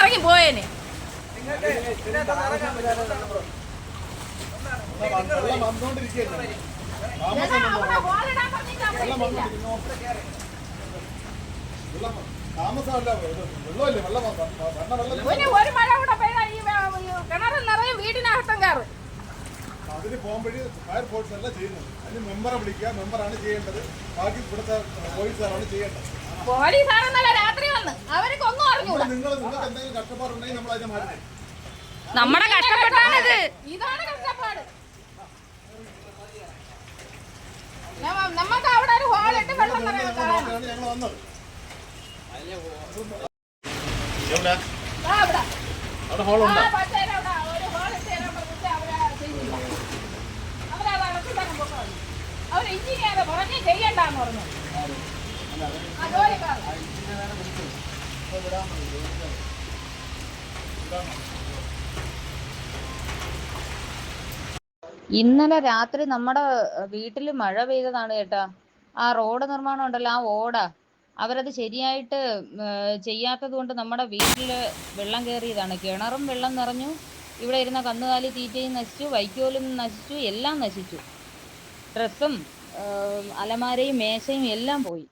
ഇറങ്ങി പോയേനെ. ഒരു മഴ കൂടെ പെയ്താൽ ഈ കിണറിൽ നിറയും, വീടിനകത്തും കയറും. അതിന് പോകുമ്പോഴേ ഫയർഫോഴ്സ് അല്ല ചെയ്യുന്നത്. അതിന് മെമ്പറെ വിളിക്കുക, മെമ്പറാണ് ചെയ്യേണ്ടത്. ബാക്കി ഇവിടുത്തെ പോലീസുകാരാണ് ചെയ്യേണ്ടത്. പോലീസാണെന്നല്ല രാത്രി വന്ന് അവർക്ക് ഒന്നും അറിഞ്ഞൂടാ. നിങ്ങൾക്ക് എന്തെങ്കിലും കഷ്ടപ്പാടുണ്ടെങ്കിൽ നമ്മൾ അതിനെ മാറ്റി. നമ്മുടെ കഷ്ടപ്പെട്ടാണിത്. ഇതാണ് കഷ്ടപ്പാട്. നമുക്ക് അവിടെ ഒരു ഹോളിട്ട് വെള്ളം ഞങ്ങൾ വന്നത്. അവിടെ ഹോളുണ്ട്. അവർ എഞ്ചിനീയർ പറഞ്ഞ് ചെയ്യണ്ടെന്ന് പറഞ്ഞു. ഇന്നലെ രാത്രി നമ്മുടെ വീട്ടിൽ മഴ പെയ്തതാണ് കേട്ടാ. ആ റോഡ് നിർമ്മാണം ഉണ്ടല്ലോ, ആ ഓടാ അവരത് ശരിയായിട്ട് ചെയ്യാത്തത് കൊണ്ട് നമ്മുടെ വീട്ടില് വെള്ളം കയറിയതാണ്. കിണറും വെള്ളം നിറഞ്ഞു, ഇവിടെ ഇരുന്ന കന്നുകാലി തീറ്റയും നശിച്ചു, വൈക്കോലും നശിച്ചു, എല്ലാം നശിച്ചു. ഡ്രസ്സും അലമാരയും മേശയും എല്ലാം പോയി.